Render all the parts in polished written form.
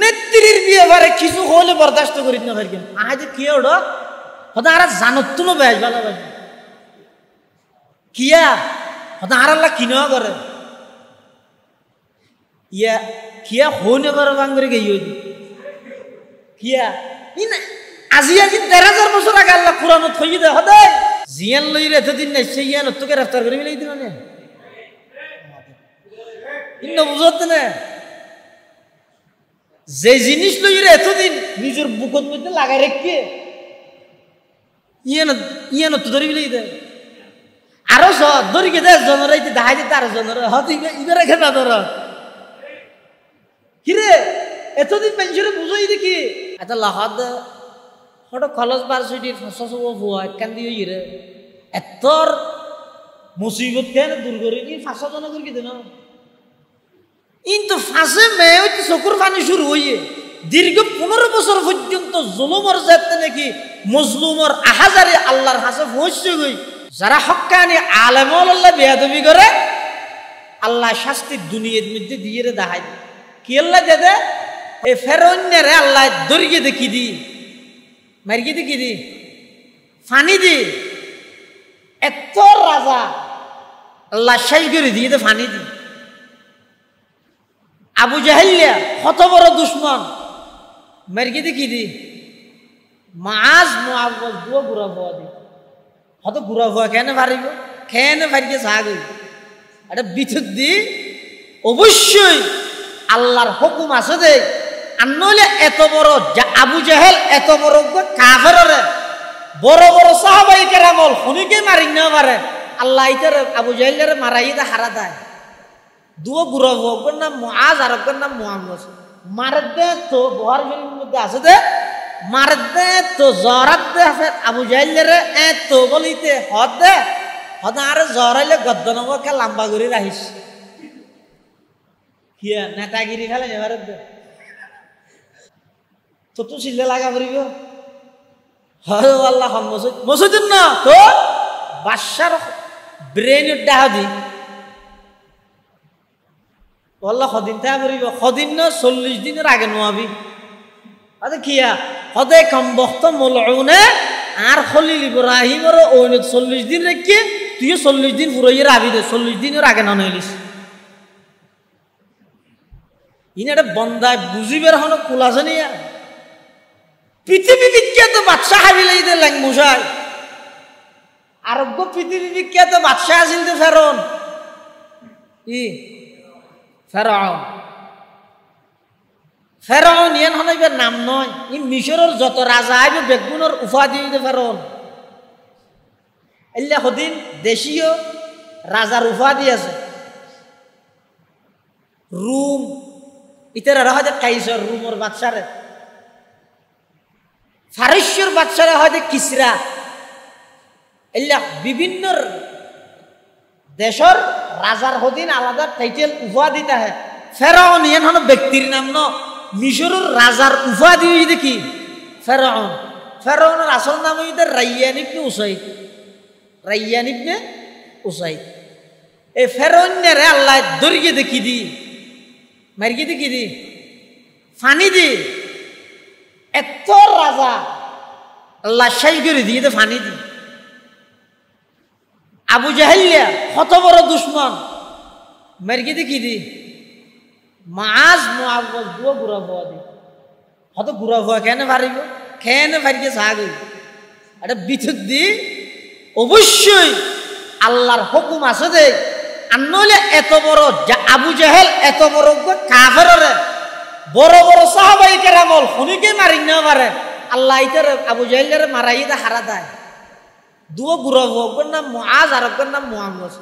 নেত্রীর বিয়ে বারে কিছু হলে বরদাস্ত করি না ভাই আজ কি ওটা হয়তো আর জানত তো না বেশ ভালো ভাই কিয়া হয়তো আর আল্লাহ কিনা করে ইয়া কিয়া হইনে করে বাঙ্গরে গিয়ে কিয়া আজি ১,০০০ বছর আগে আল্লাহ কোরআন থই দে হদে জিয়ান লইরে এতদিন নাই সেই ইয়ান তোকে গ্রেফতার করে মিলাই দিল না ইন্ন বুঝত না যে জিনিস লইরে এতদিন নিজের বুকত মধ্যে লাগাই রেখে ইয়ান তো ধরে মিলাই দে আরো ধরি গে দে জনরাইতে দেখাই দিতে আরো জনর হয়তো ইবে রেখে না ধর কিরে এতদিন পেনশনে বুঝাই দেখি এটা লাহাদ হঠাৎ কলেজ ভার্সিটির ৫০০ ভুয়া একখান দিয়ে ইরে এতর মুসিবত কেন দূর করে কি ৫০০ জন করে কি দেন কিন্তু ফাঁসে মেয়ে হইতে চকুর পানি শুরু হইয়ে দীর্ঘ ১৫ বছর পর্যন্ত জুলুমর যাতে নাকি মজলুমর আহাজারে আল্লাহর হাসে পৌঁছে গই যারা হক্কানি আলেমুল আল্লাহ বেয়াদবি করে আল্লাহ শাস্তি দুনিয়ার মধ্যে দিয়ে দেখায় কি আল্লাহ দে এই ফেরোন্যরে আল্লাহ দরিয়ে দেখি দি মারিয়ে দেখি দি ফানি দি এত রাজা আল্লাহ শেষ করে দিয়ে দে ফানি দি আবু জাহেলিয়া কত বড় দুশ্মন মারিয়ে দেখি দি মাছ মুআওয়াজ দুয়া গুড়া ভুয়া দি হয়তো গুড়া ভুয়া কেন পারিব কেন পারিয়ে সাগ এটা বিদ্যুৎ দি অবশ্যই আল্লাহর হুকুম আছে দে আর নইলে এত বড় আবু জাহেল এত বড় কাফেররে বড় বড় সাহাবাই কেরামল খুনিকে মারি না পারে আল্লাহ ইতার আবু জাহেলের মারাইতে হারা দেয় দুও গুরব হোক নাম মুআজ আর হোক নাম মুআওয়াজ মারে দে তো বুখারী শরীফের মধ্যে আছে দে মারে দে তো জরাত দে আবু জাহেলের এত বলিতে হদ দে হদ আর জরাইলে গদ্দনকে লম্বা করে রাখিস কিয়া নেতাগিরি খেলে এবারে তো তো চিল্লা লাগা পড়িব হয় আল্লাহ মসজিদ না তো বাদশার ব্রেন ডাহা দি আল্লাহ সদিন তা পড়িব সদিন না ৪০ দিনের আগে নোয়াবি আচ্ছা কিয়া সদে কম বক্ত মলউনে আর খলিল ইব্রাহিমর ওইনে ৪০ দিন রেখে তুইও ৪০ দিন ফুরাইয়ে রাবি দে ৪০ দিনের আগে না নইলিস ইনারে বন্দায় বুঝিবের হন কুলাছে নিয়া পৃথিবী বিখ্যাত বাদশাহ হাবিলাই দে ল্যাং মশাই আরোগ্য পৃথিবী বিখ্যাত বাদশাহ আছিল দে ফেরন ফেরাউন ফেরাউন ইয়ান হনাইবার নাম নয় ই মিশরের যত রাজা আইবে বেগুনের উপাধি দে ফেরন এল্লা হদিন দেশীয় রাজার উপাধি আছে রুম ইতারা হয়তো কাইসর রুমর বাদশারে ফারিসর বাদশারে হয়তো কিসরা এল্লা বিভিন্ন দেশের রাজার হদিন আলাদা টাইটেল উপাধি তাহে ফেরাউন ইয়ান হন ব্যক্তির নাম ন মিশরের রাজার উপাধি হইতে কি ফেরাউন ফেরাউনের আসল নাম হইতে রাইয়ান ইবনে উসাইদ রাইয়ান ইবনে উসাইদ এই ফেরাউনরে আল্লাহ দরিয়ে দেখি দি মারিয়ে দেখি দি ফানি দি এত রাজা আল্লাহ শেষ করে দিয়ে ফানি দি আবু জাহেলিয়া কত বড় দুশ্মন মারিয়ে দেখি দি মাছ মুআওয়াজ দুয়া গুড়া ভুয়া দি হয়তো গুড়া ভুয়া কেন পারিব কেন পারিয়ে সাগ এটা বিদ্যুৎ দি অবশ্যই আল্লাহর হুকুম আছে দে আর নইলে এত বড় আবু জাহেল এত বড় কাফেররে বড় বড় সাহাবাই কেরামল খুনিকে মারি না পারে আল্লাহ ইতার আবু জাহেলের মারাইতে হারা দেয় দুও গুরব হোক নাম মুআজ আর হোক নাম মুআওয়াজ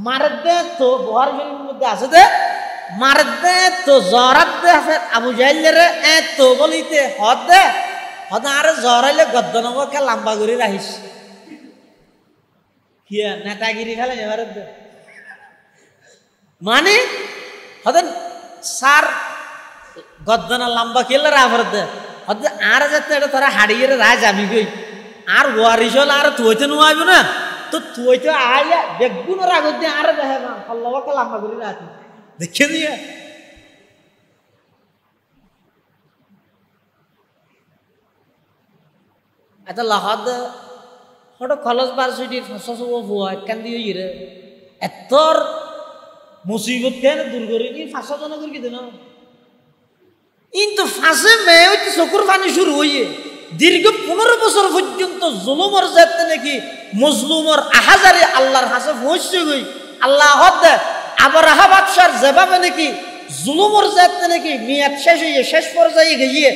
মারে দে তো বুখারী শরীফের মধ্যে আছে দে মারে দে তো জরাত দে আবু জাহেলের এত বলিতে হদ দে হদ আর জরাইলে গদ্দনকে লম্বা করে রাখিস কিয়া নেতাগিরি খেলে এবারে দে মানে হতেন সার গদ্দনা লম্বা কেলে রাফর দে হতে আর যাতে এটা তারা হারিয়ে রাজ আমি গই আর ওয়ারিস হল আর তুইতে নোয়াইব না তো তুইতে আইয়া বেগুনের আগত দিয়ে আর দেখে না আল্লাহকে লম্বা করে রাখি দেখে দিয়ে এটা লাহাদ হঠাৎ খলস বার সুইটির ফাঁসা সব ভুয়া একখান দিয়ে ইরে এতর মুসিবত কেন দূর করে কি ফাঁসা জন করে কি দেন কিন্তু ফাঁসে মেয়ে হইতে চকুর পানি শুরু হইয়ে দীর্ঘ 15 বছর পর্যন্ত জুলুমর যাতে নাকি মজলুমর আহাজারে আল্লাহর হাসে পৌঁছে গই আল্লাহ হদ্দে আবার আহা বাদশার যেভাবে নাকি জুলুমর যাতে নাকি মেয়াদ শেষ হইয়ে শেষ পর্যায়ে গিয়ে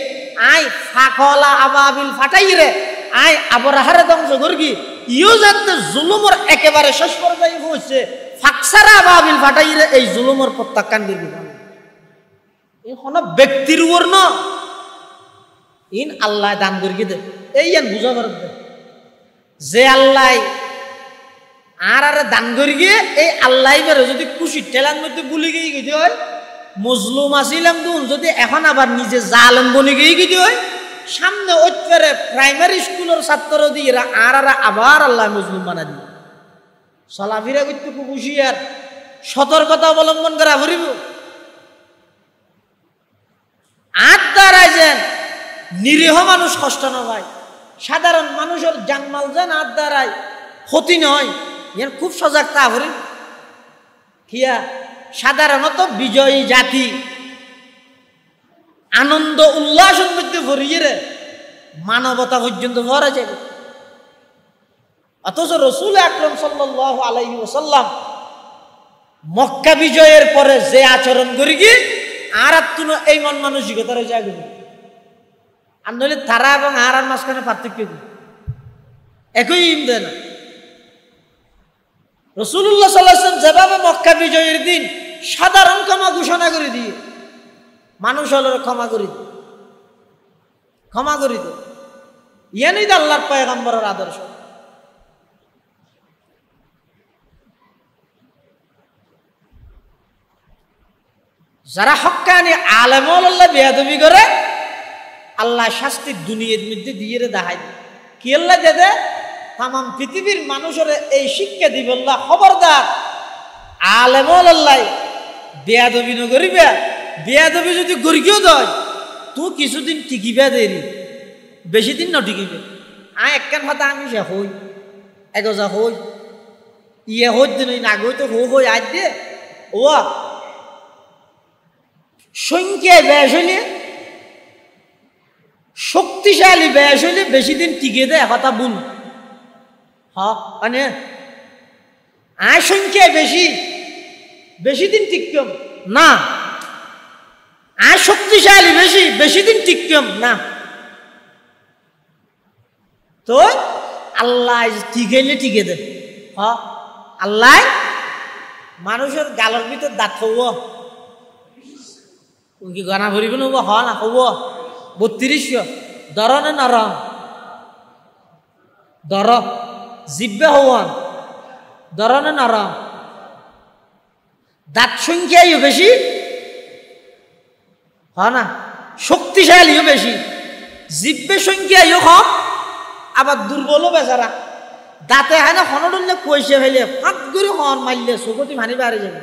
আই ফাকলা আবাবিল ফাটাই রে আই আবার আহারে ধ্বংস করগি ইও যাতে জুলুমর একেবারে শেষ পর্যায়ে পৌঁছে ফাকসারা আবাবিল ফাটাই রে এই জুলুমর প্রত্যাখ্যান করবি এই কোন ব্যক্তির উপর না ইন আল্লাহ দান করি দে এই বুঝা পারত যে আল্লাহ আর দান করি গিয়ে এই আল্লাহ বেরো যদি খুশি টেলার মধ্যে বুলি গিয়ে গেতে হয় মজলুম আসিলাম দুন যদি এখন আবার নিজে জালেম বনে গিয়ে গেতে হয় সামনে ওইটারে প্রাইমারি স্কুলের ছাত্র দিয়ে আর আবার আল্লাহ মজলুম বানা দিবে চলাফিরা করতে খুব হুঁশিয়ার সতর্কতা অবলম্বন করা ভরিব আট দ্বারায় যেন নিরীহ মানুষ কষ্ট না হয় সাধারণ মানুষের জানমাল যেন আট দ্বারায় ক্ষতি নয় এর খুব সজাগ তা ভরি কিয়া সাধারণত বিজয়ী জাতি আনন্দ উল্লাসের মধ্যে ভরিয়ে রে মানবতা পর্যন্ত ভরা যাবে অথচ রসুল আকরাম সাল্লাল্লাহু আলাইহি ওয়াসাল্লাম মক্কা বিজয়ের পরে যে আচরণ করি কি আর এই মন মানসিকতার জায়গা আর নইলে তারা এবং আর মাঝখানে পার্থক্য কি একই ইম দেয় না রাসূলুল্লাহ সাল্লাল্লাহু আলাইহি ওয়াসাল্লাম যেভাবে মক্কা বিজয়ের দিন সাধারণ ক্ষমা ঘোষণা করে দিয়ে মানুষ হলো ক্ষমা করে দিয়ে ইয়ানি তো আল্লাহর পয়গম্বরের আদর্শ যারা হক্কানি আলেমুল আল্লাহ বেয়াদবি করে আল্লাহ শাস্তি দুনিয়ার মধ্যে দিয়ে দেখায় কি আল্লাহ দে তাম পৃথিবীর মানুষের এই শিক্ষা দিব আল্লাহ খবরদার আলেমুল আল্লাহ বেয়াদবি নগরিবে বেয়াদবি যদি গরিকেও দেয় তো কিছুদিন টিকিবে দেরি বেশি দিন ন টিকিবে একখান কথা আমি সে হই এগোজা হই ইয়ে হই দিন না গই তো হই আজ দিয়ে ও সংখ্যায় ব্যয় হইলে শক্তিশালী ব্যয় হইলে বেশি দিন টিকে দেয় কথা ভুল মানে আয় সংখ্যায় বেশি দিন টিকম না আয় শক্তিশালী বেশি দিন টিকম না তো আল্লাহ টিকাইলে টিকে দে আল্লাহ মানুষের গালের ভিতর দাঁত হব কি গনা ভরিব নব হ না হব 32 দরনে নরম দর জিব্বে হওয়ান দরনে নরম দাঁত সংখ্যাও বেশি হ না শক্তিশালীও বেশি জিব্বে সংখ্যাও কম আবার দুর্বলও বেচারা দাঁতে হয় না হনডলে পয়সা ফেলে ফাঁক করে হন মারলে চকতি ভানি বাড়ি যাবে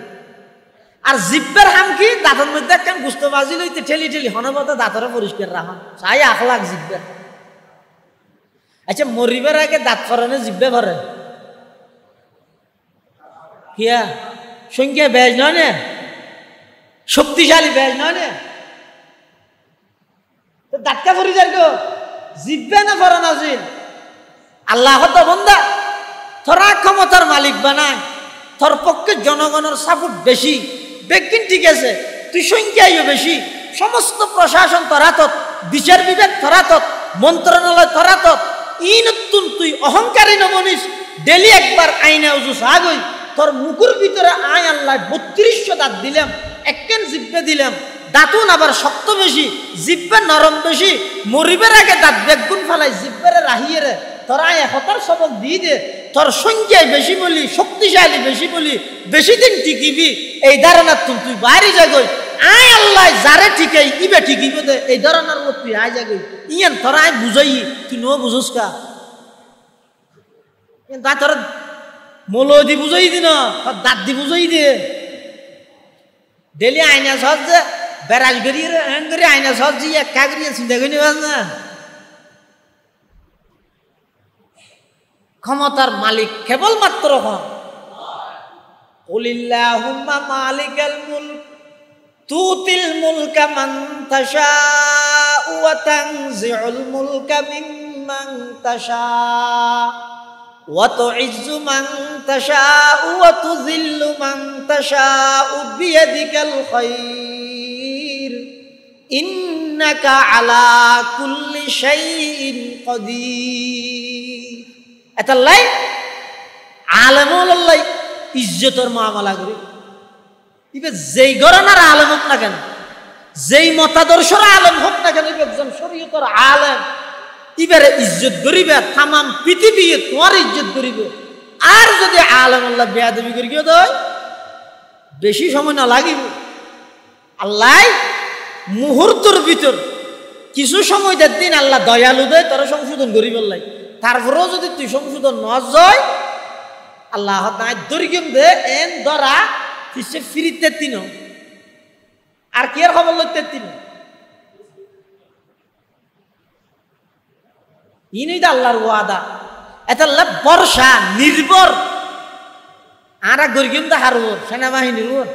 আর জিব্বের হাম কি দাঁতের মধ্যে একখান গুস্ত বাজি লইতে ঠেলি হনবত দাঁতরে পরিষ্কার রাখা চাই আখলাখ জিব্বের আচ্ছা মরিবার আগে দাঁত ফরানে জিব্বে ভরে কিয়া সংখ্যা বেজ নয় নে শক্তিশালী বেজ নয় নে তো দাঁতকা ফরি যাই গো জিব্বে না ফরান আজিল আল্লাহ তো বন্দা তোরা ক্ষমতার মালিক বানায় তোর পক্ষে জনগণের সাপোর্ট বেশি বেকিন ঠিক আছে তুই সংখ্যাও বেশি সমস্ত প্রশাসন তরাতত বিচার বিভাগ তরাতত মন্ত্রণালয় তরাতত ই নতুন তুই অহংকারী নমনিস ডেলি একবার আইনা উজুস আগই তোর মুকুর ভিতরে আয় আল্লাহ 3200 দাঁত দিলাম একখান জিব্বে দিলাম দাঁতুন আবার শক্ত বেশি জিব্বে নরম বেশি মরিবের আগে দাঁত বেগুন ফেলাই জিব্বেরে রাহিয়ে রে তোর আয় হতার সবক দিয়ে দে তোর সংখ্যায় বেশি বলি শক্তিশালী বেশি বলি বেশি দিন টিকিবি এই ধারণা তুই বাইরে যাগই আয় আল্লাহ যারে ঠিকাই ইবে ঠিকিব দে এই ধারণার মত তুই আয় যাগই ইয়ান তোর আয় বুঝাই তুই নো বুঝুস কা তা তোর মূল দি বুঝাই দি না তোর দাঁত দি বুঝাই দে ডেলি আয়না সহজ যে বেড়াল করিয়ে আয়না সহজ যে একা করিয়ে চিন্তা করি না ক্ষমতার মালিক কেবলমাত্র হন। কুলিল্লাহুম্মা মালিকাল মুলক তুতিল মুলকা মান তাশাউ ওয়া তানজিউল মুলকা মিম্মান তাশাউ ওয়া তুইজ্জু মান তাশাউ ওয়া তুযিল্লু মান তাশাউ বিয়াদিকাল খায়র ইন্নাকা আলা কুল্লি শাইইন কাদির। এটা লাই আলেমুল্লাহ ইজ্জতর মুআমালা করি। ইবে যেই গরনার আলেম হোক না কেন, যেই মতাদর্শর আলেম হোক না কেন, একজন শরীয়তের আলেম ইবারে ইজ্জত করিবে, তাম পৃথিবী তোমার ইজ্জত করিবে। আর যদি আলেমুল্লাহ বেয়াদবি করি কেউ দেয়, বেশি সময় না লাগিব। আল্লাহ মুহূর্তের ভিতর কিছু সময় দেড় দিন আল্লাহ দয়ালু দেয়, তারা সংশোধন করি বললাই। তারপরেও যদি তুই সংশোধন ন যায়, আল্লাহ দরিগম দে এন ধরা ফিসে ফিরিতে তিন আর কি আর খবর লইতে তিন ইনই আল্লাহর ওয়াদা। এটা বর্ষা নির্ভর আর গরিগম দা হারুর সেনাবাহিনীর ওর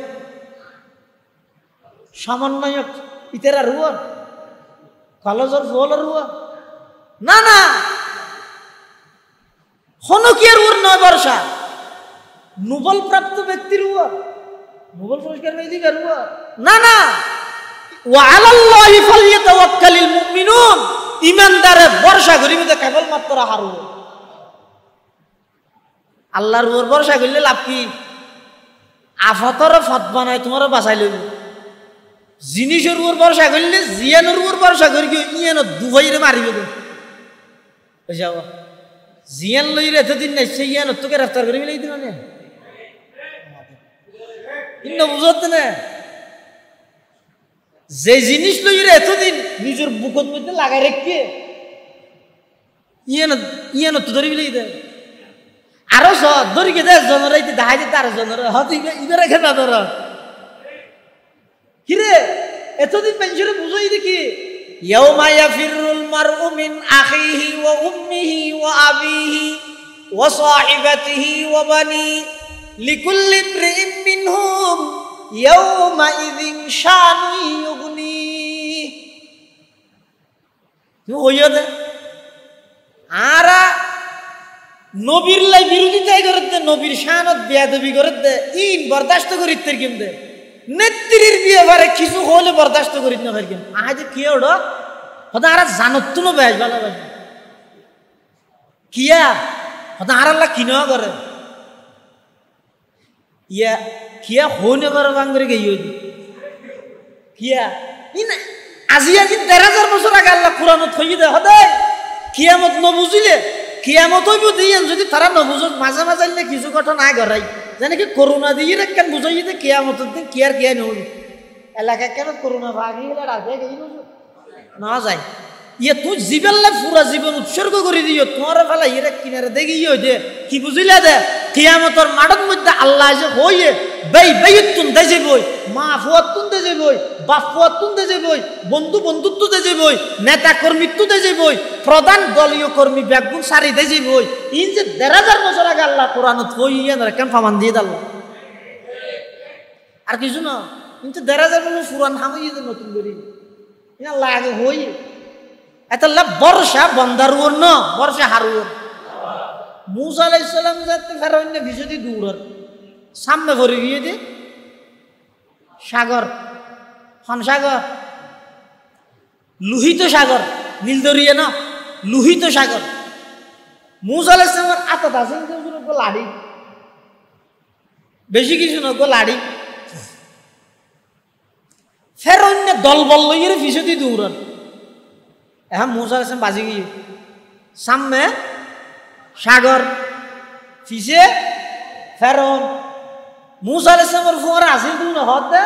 সমন্বয়ক ইতেরা রুয়ার কলেজের ফোলের রুয়া না না হনকিয়ার উর নয় বর্ষা নোবেল প্রাপ্ত ব্যক্তির রুয়া নোবেল পুরস্কার মেয়েদিকার রুয়া না না ওয়া আলাল্লাহি ফালইয়াতাওয়াক্কালিল মুমিনুন ইমানদারে ভরসা করিবে তো কেবলমাত্র হারু আল্লাহর উপর ভরসা করলে লাভ কি? আফাতর ফত বানায় তোমার বাঁচাই লইব। জিনিসের উপর ভরসা করলে জিয়ানোর উপর ভরসা করি ইয়ানো দুভাইরে মারিবে তো বুঝাও। জিয়ান লইরে এতদিন নাই সে ইয়ানো তোকে গ্রেফতার করিবে এই দিন ইন্ন বুঝতে না যে জিনিস লইরে এতদিন নিজের বুকত মধ্যে লাগাই রেখে ইয়ানো তো ধরিবি লই দে আরো ধরিকে দে জনরাইতে দেখাই দিতে আরো জনর হয়তো ইবে রেখে না ধর কিরে এতদিন পেনশনে বুঝাই দেখি ইয়াউমা ইয়াফিরুল মারউ মিন আখিহি ওয়া উম্মিহি ওয়া আবিহি ওয়া সাহিবাতিহি ওয়া বানি লিকুল্লি ইমরিইন মিনহুম ইয়াউমা ইযিন শানু ইউগনি তুই হইয়া দে আরা নবীর লাই বিরোধিতাই করতে নবীর শানত বেয়াদবি করতে ইন বরদাস্ত করিতে কিনতে নেত্রীর বিয়ে বারে কিছু হলে বরদাস্ত করি না ভাই আজ কি ওড় হতা আর জানত না বেশ ভালো ভাই কিয়া হতা আর আল্লাহ কিনা করে ইয়া কিয়া হনে করে বাঙ্গরে গই হই কিয়া ইন আজি ১৩,০০০ বছর আগে আল্লাহ কুরআনত কই দে হদাই কিয়ামত ন বুঝিলে কিয়ামত হইব দিয়েন যদি তারা ন বুঝ মাঝে মাঝে কিছু কথা না গড়াই জানে কি করোনা দিয়ে কেন বুঝাই যে কিয়ামতের দিন কি আর কিয়া নই এলাকা কেন করোনা ভাগি রাখে গেই না যায় ইয়ে তুই জীবনলা পুরা জীবন উৎসর্গ করে দিও তোমার ফেলা ইয়ে কিনারে দেখি ইয়ে দে কি বুঝিলা দে কিয়ামতের মাঠের মধ্যে আল্লাহ যে হইয়ে বেই বেইতুন দে যাবই মা ফুয়াতুন দে যাবই বাপ ফুয়াতুন দে যাবই বন্ধু বন্ধুত্ব দে যাবই নেতা কর্মীত্ব দে যাবই প্রধান দলীয় কর্মী ব্যাগুন সারি দে যাবই ইন যে ১৩,০০০ বছর আগে আল্লাহ কোরআনত হইয়ে না কেন ফামান দিয়ে দাও আর কিছু না কিন্তু ১৩,০০০ বছর পুরান হামই যে নতুন করি ইনা লাগে হই এতলা বর্ষা বন্দারুর ন বর্ষা হারুর মুসা আলাইহিস সালাম যাতে ফেরাউন ভিজদি দূরর সামনে ভরে গিয়ে দে সাগর খন সাগর লোহিত সাগর নীল দরিয়া না লোহিত সাগর মুসা আলাইহিস সালামের আতত আছে লাড়ি বেশি কিছু না গো লাড়ি ফেরাউন দলবল লইয়ে ভিজদি দূরর এখন মুসা আলাইহিস সালাম বাজি গিয়ে সামনে সাগর ফিসে ফেরাউন মুসা আলাইহিস সালামের ফুয়ারা আছে তুমি হদ দে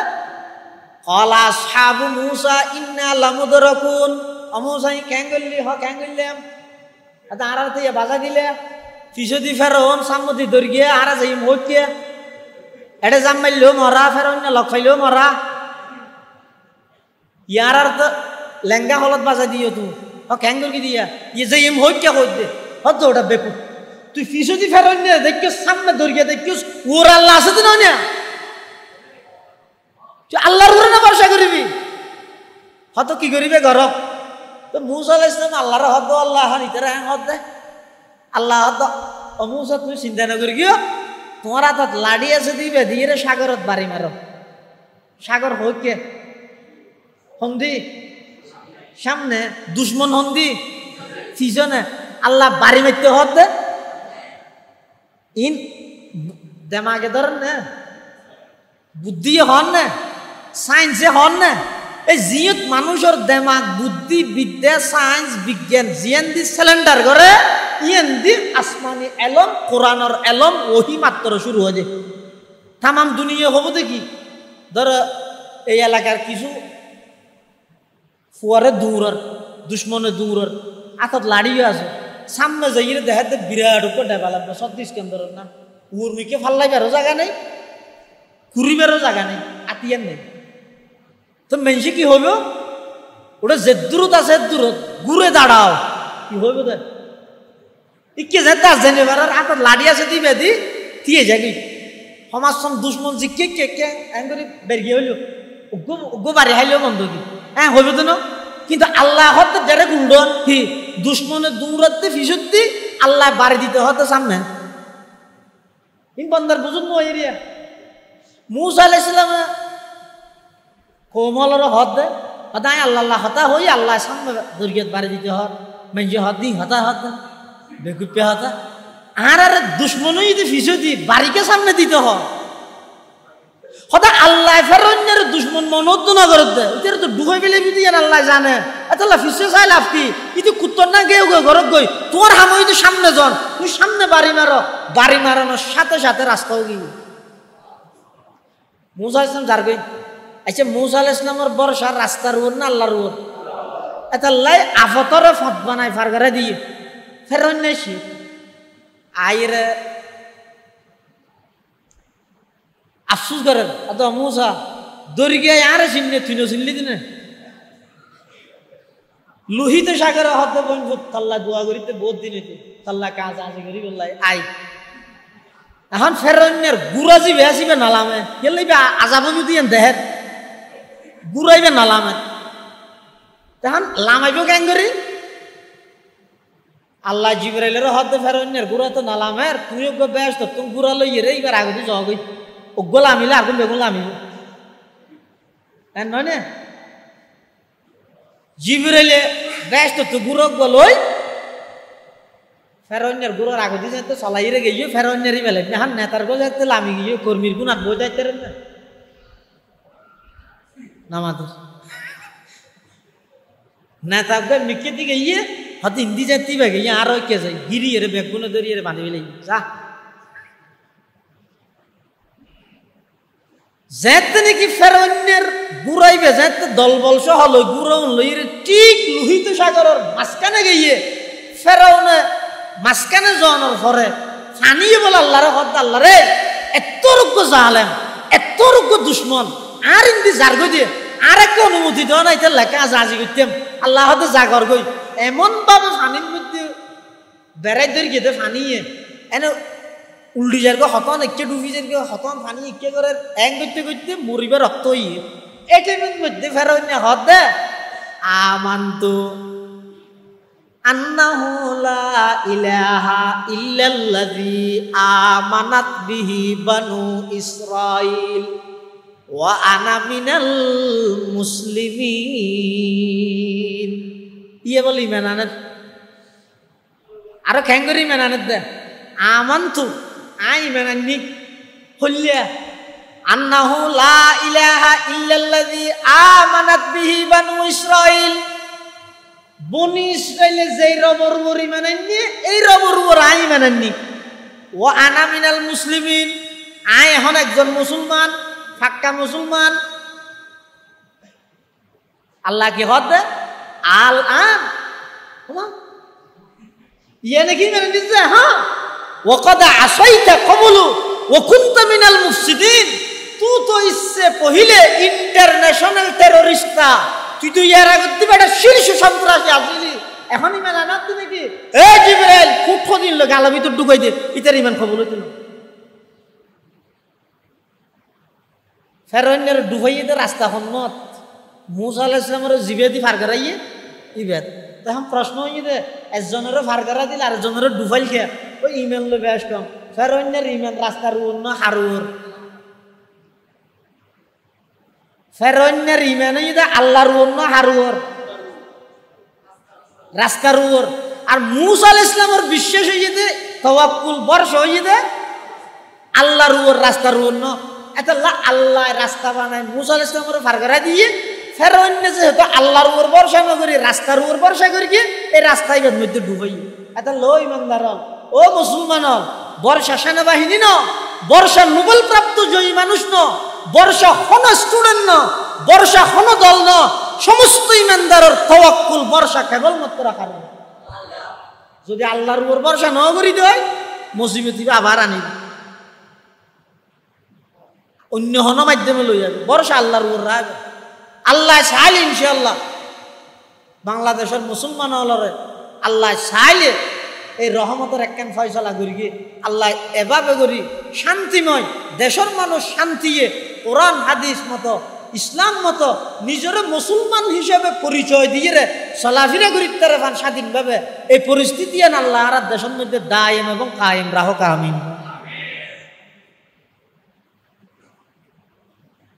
ক্বালা আসহাবু মুসা ইন্না লামুদরাকুন মুসা ক্যাঙ্গলি হ ক্যাঙ্গলিয়াম আতা আরাতে বাজা দিলে ফিসে দি ফেরাউন সামনে ধর গিয়ে আরা যাই মইকে এটা জামাইলো মরা ফেরাউন লক ফাইলো মরা ইয়ার আর তো লেঙ্গা হলত বাজা দিও তুমি ও ক্যাঙ্গল কি দিয়া ইয়ে যে এম হইকে কই দে হদ ওটা বেকু তুই ফিসুদি ফেরন নিয়ে দেখিস সামনে দৌড়িয়ে দেখিস ওর আল্লাহ আছে তো না তুই আল্লাহর উপরে না ভরসা করিবি হয়তো কি করিবে গরব তো মুসা আলাইহিস সালাম আল্লাহর হদ আল্লাহ হানিতে হ্যাঁ হদ দে আল্লাহ হদ ও মুসা তুমি চিন্তা না করি গিয়ে তোমার হাতত লাড়ি আছে দিবে দিয়ে সাগরত বাড়ি মারো সাগর হোক কে হন্দি সামনে দুশ্মন হন্দি পিছনে আল্লাহ বাড়ি মারতে হদ দে ইন দেমাগে ধরেন না বুদ্ধি হন না সায়েন্সে হন না এই জিয়ত মানুষের দেমাগ বুদ্ধি বিদ্যা সায়েন্স বিজ্ঞান জিয়ান দি সিলিন্ডার করে ইয়ান দি আসমানি এলম কোরআনের এলম ওহি মাত্র শুরু হয়ে যায় তামাম দুনিয়া হবো দেখি ধর এই এলাকার কিছু ফুয়ারে দূরের দুশ্মনে দূরের আতত লাড়িও আছে সামনে যাইয়ে দেখাতে বিরাট উপর ডেবা লাগবে 36 কেন্দ্র না উর্মিকে ফাল্লাইবারও জায়গা নেই ঘুরিবারও জায়গা নেই আতিয়ার নেই তো মেনসি কি হইব ওটা যে দূরত আছে দূরত ঘুরে দাঁড়াও কি হইব দেখ ইকে যে দাস জেনে বেড়ার আতত লাড়ি আছে দিবে দি দিয়ে যাবি সমাজ সম দুশ্মন জি কে কে কে এঙ্গরি বেরিয়ে হইল উগ্গো বাড়ি হাইলেও বন্ধ দি হ্যাঁ হইব তো না কিন্তু আল্লাহ হতে যারা গুন্ডন কি দুশ্মনের দূরত্বে ফিসুদ্দি আল্লাহ বাড়ি দিতে হতে সামনে ইন বন্দার বুঝুন এরিয়া মুসা আলাইহিস সালাম কোমলর হদ দে হদায় আল্লাহ আল্লাহ হতা হই আল্লাহ সামনে দুর্গত বাড়ি দিতে হত মেঞ্জে হদ দি হতা হত বেকুপে হতা আর আর দুশ্মনই যদি ফিসুদ্দি বাড়িকে সামনে দিতে হয় হতা আল্লাহ ফেরনের দুশ্মন মনত না করতে এটার তো ডুবাই পেলে বিধি আল্লাহ জানে আল্লাহ ফিসে চাই লাভ কি কিন্তু কুত্তর না গেও গো ঘরত গই তোমার হামই তো সামনে জন তুই সামনে বাড়ি মারানোর সাথে সাথে রাস্তাও গিয়ে মুসা আলাইহিস সালাম যার গই আচ্ছা মুসা আলাইহিস সালামের বর্ষার রাস্তার উপর না আল্লাহর উপর আল্লাহ আফতরে ফত বানাই ফার করে দিয়ে ফেরন নেছি আইরে আফসুস করেন অত মুসা দৌড়ি গিয়ে আরে চিনলে তুই চিনলি দিনে লোহিত সাগরে হতে বন্ধুত তাল্লা দোয়া করিতে বহুত দিন হইতে তাল্লা কাজ আজি করি বললাই আই এখন ফেরনের গুড়াজি বেসিবে নালামে গেলেইবে আজাব যদি দেহের গুড়াইবে নালামে তখন লামাইব কেন করি আল্লাহ জিবরাইলের হতে ফেরনের গুড়া তো নালামের তুই ব্যস্ত তুমি গুড়া লইয়ে রে এবার আগতে যাওয়া গই ওগুলো আমিলে আগুন বেগুন আমিব নয় না জিবরাইলে ব্যস্ত তো গুড়ো লই ফেরনের গুড়োর আগতে যাতে চলাইরে গিয়ে ফেরনেরই বেলে হান নেতার গো যাতে লামি গিয়ে কর্মীর গুণ আর বই যাইতে না নামাদের নেতা মিকে দিকে গিয়ে হয়তো হিন্দি যাইতে বেগে আরো কে যাই গিরি এর বেগুনে ধরিয়ে বাঁধি বেলে যা যেতে নাকি ফেরনের গুড়াইবে যেতে দলবল সহ লই গুড়াউন লই ঠিক লোহিত সাগরের মাঝখানে গিয়ে ফেরাউনে মাঝখানে যাওয়ানোর পরে ফানিয়ে বলে আল্লাহ রে হদ আল্লাহ রে এত রোগ্য জালেম এত রোগ্য দুশ্মন আর ইন্দি জার্গ দিয়ে আর একটা অনুমতি দেওয়া নাই তার লেখা আজি করতাম আল্লাহ হতে জাগর গই এমন ভাবে ফানির মধ্যে বেড়াই ধরে গিয়ে ফানিয়ে এনে উল্টি যার হতন একে ডুবি যার হতন ফানি একে করে এক করতে করতে মরিবে রক্ত হইয়ে এটার মধ্যে ফেরত হদ দে আমান্তু আন্নাহু লা ইলাহা ইল্লাল্লাযী আমানাত বিহি বানু ইসরাঈল ওয়া আনা মিনাল মুসলিমিন ইয়ে বলি মেনানের আরো খ্যাঙ্গরি মেনানের দে আমান্তু আই মেনান্নি হল্লিয়া আন্নাহু লা ইলাহা ইল্লাল্লাযী আমানাত বিহি বানু ইসরাঈল বনি ইসরাইলে যেই রবর বরি মানেননি এই রবর বর আই মানেননি ও আনা মিনাল মুসলিমিন আই এখন একজন মুসলমান ফাক্কা মুসলমান আল্লাহ কি হদ আল আন ইয়ে নাকি মেনে দিচ্ছে হ্যাঁ ওয়াকাদ আসাইতা কবলু ওয়া কুনতা মিনাল মুফসিদিন তুই তো ইচ্ছে পहिले ইন্টারন্যাশনাল টেররিস্টটা তুই তো ইয়ার আগে বেটা শীর্ষ সন্ত্রাসী আসলি এখন ইমান আনার তো নাকি এই জিবরাইল ফুট দিন লোক আলা ভিতর ঢুকাই দে ইতার ইমান কবুল হইতো না ফেরনের ডুবাইয়ে দে রাস্তা হন্নত মুসা আলাইহিস সালামের জিবে দি ফার করাইয়ে ইবাদ তখন প্রশ্ন হইয়ে দে একজনের ফার করা দিল আর একজনের ডুবাইল কে ওই ইমান লো বেশ কম ফেরনের ইমান রাস্তার অন্য হারুর ফেরনের ইমান হইয়ে দে আল্লাহর অন্য হারুর রাস্তার উপর আর মুসা আলাইহিস সালামের বিশ্বাস হইয়ে দে তাওয়াক্কুল বর্ষ হইয়ে দে আল্লাহর উপর রাস্তার উপর ন এটা আল্লাহ রাস্তা বানায় মুসা আলাইহিস সালামের ফার করা দিয়ে ফেরন যেহেতু আল্লাহর উপর ভরসা না করি রাস্তার উপর ভরসা করি কি এই রাস্তায় মধ্যে ডুবাই এটা লো ইমানদার ও মুসলমান বর্ষা সেনাবাহিনী ন বর্ষা নোবেল প্রাপ্ত জয়ী মানুষ ন বর্ষা হন স্টুডেন্ট ন বর্ষা হন দল ন সমস্ত ইমানদারের তাওয়াক্কুল বর্ষা কেবলমাত্র রাখার যদি আল্লাহর উপর ভরসা না করি দেয় মুসিবত আবার আনি অন্য হন মাধ্যমে লই যাবে ভরসা আল্লাহর উপর রাখবে আল্লাহ চাইলে ইনশাআল্লাহ বাংলাদেশের মুসলমান হলরে আল্লাহ চাইলে এই রহমতের একখান ফয়সলা করি গিয়ে আল্লাহ এভাবে করি শান্তিময় দেশের মানুষ শান্তিয়ে কোরআন হাদিস মতো ইসলাম মতো নিজের মুসলমান হিসেবে পরিচয় দিয়ে রে চলাফিরা করি তারা স্বাধীনভাবে এই পরিস্থিতি আল্লাহ আর দেশের মধ্যে দায়েম এবং কায়েম রাহক আমিন।